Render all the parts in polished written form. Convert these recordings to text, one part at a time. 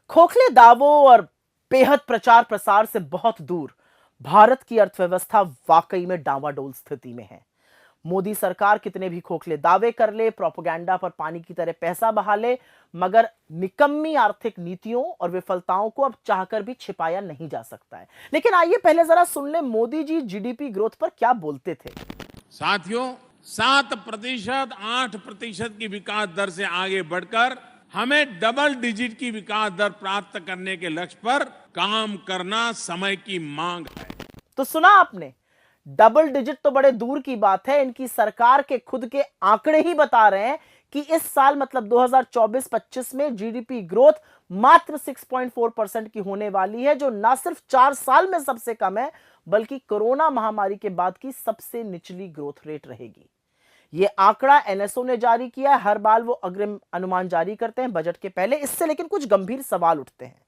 खोखले दावों और बेहद प्रचार प्रसार से बहुत दूर भारत की अर्थव्यवस्था वाकई में डावाडोल स्थिति में है। मोदी सरकार कितने भी खोखले दावे कर ले, प्रोपेगेंडा पर पानी की तरह पैसा बहा ले, मगर निकम्मी आर्थिक नीतियों और विफलताओं को अब चाहकर भी छिपाया नहीं जा सकता है। लेकिन आइए पहले जरा सुन ले मोदी जी जीडीपी ग्रोथ पर क्या बोलते थे। साथियों, 7%, 8% की विकास दर से आगे बढ़कर हमें डबल डिजिट की विकास दर प्राप्त करने के लक्ष्य पर काम करना समय की मांग है। तो सुना आपने, डबल डिजिट तो बड़े दूर की बात है। इनकी सरकार के खुद के आंकड़े ही बता रहे हैं कि इस साल मतलब 2024-25 में जीडीपी ग्रोथ मात्र 6.4% की होने वाली है, जो ना सिर्फ 4 साल में सबसे कम है बल्कि कोरोना महामारी के बाद की सबसे निचली ग्रोथ रेट रहेगी। यह आंकड़ा एनएसओ ने जारी किया है। हर बार वो अग्रिम अनुमान जारी करते हैं बजट के पहले। इससे लेकिन कुछ गंभीर सवाल उठते हैं,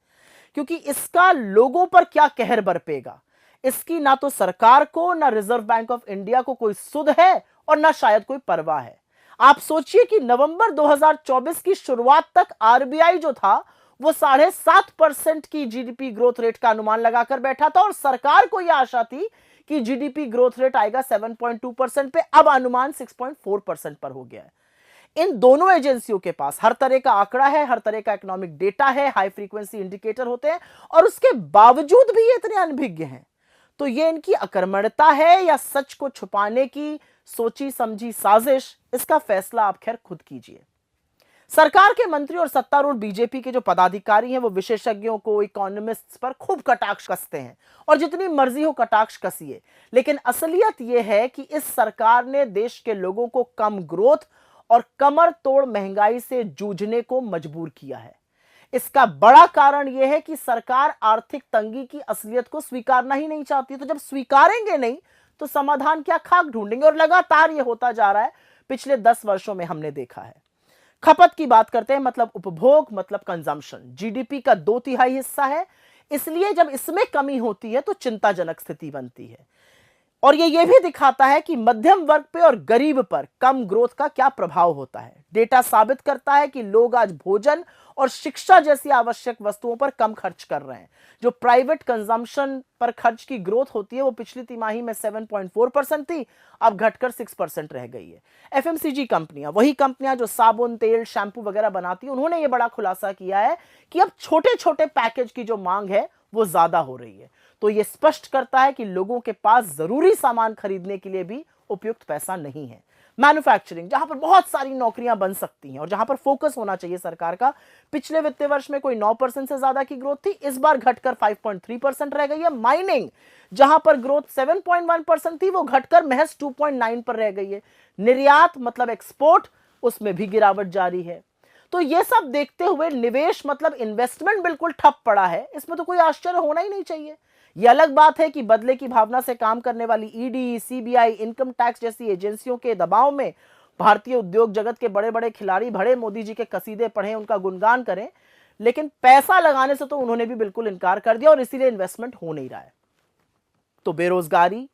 क्योंकि इसका लोगों पर क्या कहर बरपेगा। इसकी ना तो सरकार को, ना रिजर्व बैंक ऑफ इंडिया को कोई सुध है और ना शायद कोई परवाह है। आप सोचिए कि नवंबर 2024 की शुरुआत तक आरबीआई जो था वो 7.5% की जीडीपी ग्रोथ रेट का अनुमान लगाकर बैठा था और सरकार को यह आशा थी कि जीडीपी ग्रोथ रेट आएगा 7.2% पे। अब अनुमान 6.4% पर हो गया है। इन दोनों एजेंसियों के पास हर तरह का आंकड़ा है, हर तरह का इकोनॉमिक डेटा है, हाई फ्रीक्वेंसी इंडिकेटर होते हैं, और उसके बावजूद भी ये इतने अनभिज्ञ हैं। तो ये इनकी अकर्मण्यता है या सच को छुपाने की सोची समझी साजिश, इसका फैसला आप खैर खुद कीजिए। सरकार के मंत्री और सत्तारूढ़ बीजेपी के जो पदाधिकारी हैं वो विशेषज्ञों को, इकोनॉमिस्ट्स पर खूब कटाक्ष कसते हैं, और जितनी मर्जी हो कटाक्ष कसिए। लेकिन असलियत यह है कि इस सरकार ने देश के लोगों को कम ग्रोथ और कमर तोड़ महंगाई से जूझने को मजबूर किया है। इसका बड़ा कारण यह है कि सरकार आर्थिक तंगी की असलियत को स्वीकारना ही नहीं चाहती। तो जब स्वीकारेंगे नहीं तो समाधान क्या, खाक ढूंढेंगे। और लगातार यह होता जा रहा है, पिछले 10 वर्षों में हमने देखा है। खपत की बात करते हैं, मतलब उपभोग, मतलब कंजम्पशन, जीडीपी का 2/3 हिस्सा है। इसलिए जब इसमें कमी होती है तो चिंताजनक स्थिति बनती है। और ये भी दिखाता है कि मध्यम वर्ग पे और गरीब पर कम ग्रोथ का क्या प्रभाव होता है। डेटा साबित करता है कि लोग आज भोजन और शिक्षा जैसी आवश्यक वस्तुओं पर कम खर्च कर रहे हैं। जो प्राइवेट कंजम्पशन पर खर्च की ग्रोथ होती है वो पिछली तिमाही में 7.4% थी, अब घटकर 6% रह गई है। एफएमसीजी कंपनियां, वही कंपनियां जो साबुन, तेल, शैम्पू वगैरह बनाती हैं, उन्होंने ये बड़ा खुलासा किया है कि अब छोटे छोटे पैकेज की जो मांग है वो ज्यादा हो रही है। तो यह स्पष्ट करता है कि लोगों के पास जरूरी सामान खरीदने के लिए भी उपयुक्त पैसा नहीं है। मैन्युफैक्चरिंग, जहां पर बहुत सारी नौकरियां बन सकती हैं और जहां पर फोकस होना चाहिए सरकार का, पिछले वित्तीय वर्ष में कोई 9% से ज्यादा की ग्रोथ थी, इस बार घटकर 5.3% रह गई है। माइनिंग, जहां पर ग्रोथ 7.1% थी, वो घटकर महज 2.9 पर रह गई है। निर्यात मतलब एक्सपोर्ट, उसमें भी गिरावट जारी है। तो ये सब देखते हुए निवेश मतलब इन्वेस्टमेंट बिल्कुल ठप पड़ा है। इसमें तो कोई आश्चर्य होना ही नहीं चाहिए। यह अलग बात है कि बदले की भावना से काम करने वाली ईडी, सीबीआई, इनकम टैक्स जैसी एजेंसियों के दबाव में भारतीय उद्योग जगत के बड़े बड़े खिलाड़ी भड़े मोदी जी के कसीदे पढ़ें, उनका गुणगान करें, लेकिन पैसा लगाने से तो उन्होंने भी बिल्कुल इनकार कर दिया और इसीलिए इन्वेस्टमेंट हो नहीं रहा है। तो बेरोजगारी,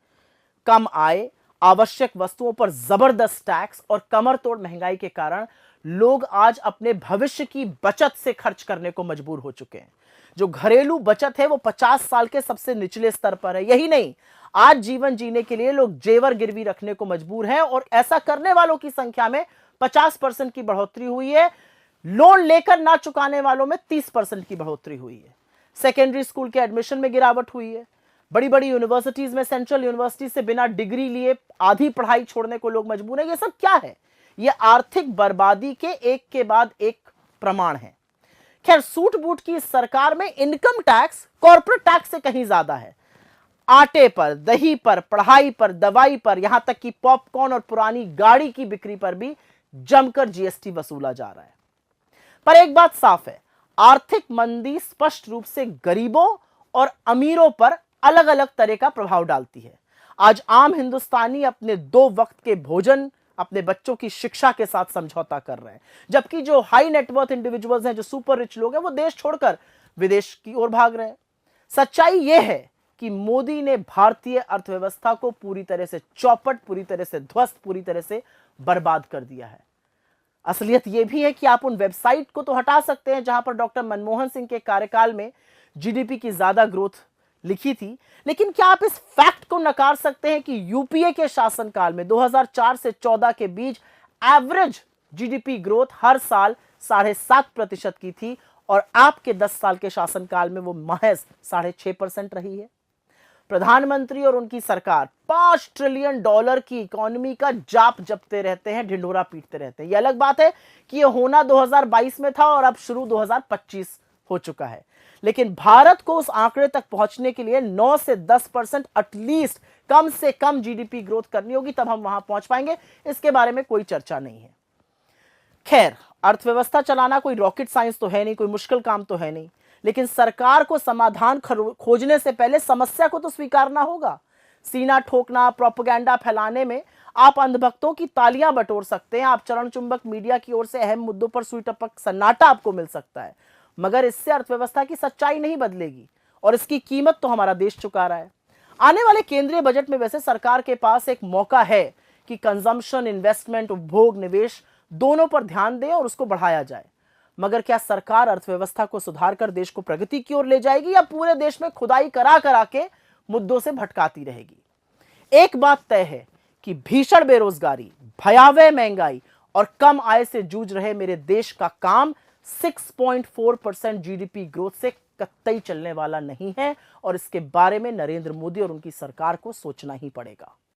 कम आय, आवश्यक वस्तुओं पर जबरदस्त टैक्स और कमर तोड़ महंगाई के कारण लोग आज अपने भविष्य की बचत से खर्च करने को मजबूर हो चुके हैं। जो घरेलू बचत है वो 50 साल के सबसे निचले स्तर पर है। यही नहीं, आज जीवन जीने के लिए लोग जेवर गिरवी रखने को मजबूर हैं, और ऐसा करने वालों की संख्या में 50% की बढ़ोतरी हुई है। लोन लेकर ना चुकाने वालों में 30% की बढ़ोतरी हुई है। सेकेंडरी स्कूल के एडमिशन में गिरावट हुई है। बड़ी बड़ी यूनिवर्सिटीज में, सेंट्रल यूनिवर्सिटी से बिना डिग्री लिए आधी पढ़ाई छोड़ने को लोग मजबूर हैं। ये सब क्या है? ये आर्थिक बर्बादी के एक के बाद एक प्रमाण है। खैर, सूट बूट की इस सरकार में इनकम टैक्स कॉर्पोरेट टैक्स से कहीं ज्यादा है। आटे पर, दही पर, पढ़ाई पर, दवाई पर, यहां तक कि पॉपकॉर्न और पुरानी गाड़ी की बिक्री पर भी जमकर जीएसटी वसूला जा रहा है। पर एक बात साफ है, आर्थिक मंदी स्पष्ट रूप से गरीबों और अमीरों पर अलग अलग तरह का प्रभाव डालती है। आज आम हिंदुस्तानी अपने 2 वक्त के भोजन, अपने बच्चों की शिक्षा के साथ समझौता कर रहे हैं, जबकि जो हाई नेटवर्थ इंडिविजुअल्स हैं, जो सुपर रिच लोग हैं, वो देश छोड़कर विदेश की ओर भाग रहे हैं। सच्चाई यह है कि मोदी ने भारतीय अर्थव्यवस्था को पूरी तरह से चौपट, पूरी तरह से ध्वस्त, पूरी तरह से बर्बाद कर दिया है। असलियत यह भी है कि आप उन वेबसाइट को तो हटा सकते हैं जहां पर डॉक्टर मनमोहन सिंह के कार्यकाल में जीडीपी की ज्यादा ग्रोथ लिखी थी, लेकिन क्या आप इस फैक्ट को नकार सकते हैं कि यूपीए के शासनकाल में 2004 से 14 के बीच एवरेज जीडीपी ग्रोथ हर साल 7.5% की थी और आपके 10 साल के शासनकाल में वो महज 6.5% रही है। प्रधानमंत्री और उनकी सरकार $5 ट्रिलियन की इकोनॉमी का जाप जपते रहते हैं, ढिंढोरा पीटते रहते हैं। यह अलग बात है कि यह होना 2022 में था और अब शुरू 2025 हो चुका है, लेकिन भारत को उस आंकड़े तक पहुंचने के लिए 9 से 10% एटलीस्ट कम से कम जीडीपी ग्रोथ करनी होगी, तब हम वहां पहुंच पाएंगे। इसके बारे में कोई चर्चा नहीं है। खैर, अर्थव्यवस्था चलाना कोई रॉकेट साइंस तो है नहीं, कोई मुश्किल काम तो है नहीं, लेकिन सरकार को समाधान खोजने से पहले समस्या को तो स्वीकारना होगा। सीना ठोकना, प्रोपेगेंडा फैलाने में आप अंधभक्तों की तालियां बटोर सकते हैं, आप चरण चुंबक मीडिया की ओर से अहम मुद्दों पर सुई टपक सन्नाटा आपको मिल सकता है, मगर इससे अर्थव्यवस्था की सच्चाई नहीं बदलेगी और इसकी कीमत तो हमारा देश चुका रहा है। आने वाले केंद्रीय बजट में वैसे सरकार के पास एक मौका है कि कंजम्पशन, इन्वेस्टमेंट, उपभोग, निवेश दोनों पर ध्यान दें और उसको बढ़ाया जाए। मगर क्या सरकार अर्थव्यवस्था को सुधार कर देश को प्रगति की ओर ले जाएगी या पूरे देश में खुदाई करा करा के मुद्दों से भटकाती रहेगी? एक बात तय है कि भीषण बेरोजगारी, भयावह महंगाई और कम आय से जूझ रहे मेरे देश का काम 6.4% जीडीपी ग्रोथ से कतई चलने वाला नहीं है और इसके बारे में नरेंद्र मोदी और उनकी सरकार को सोचना ही पड़ेगा।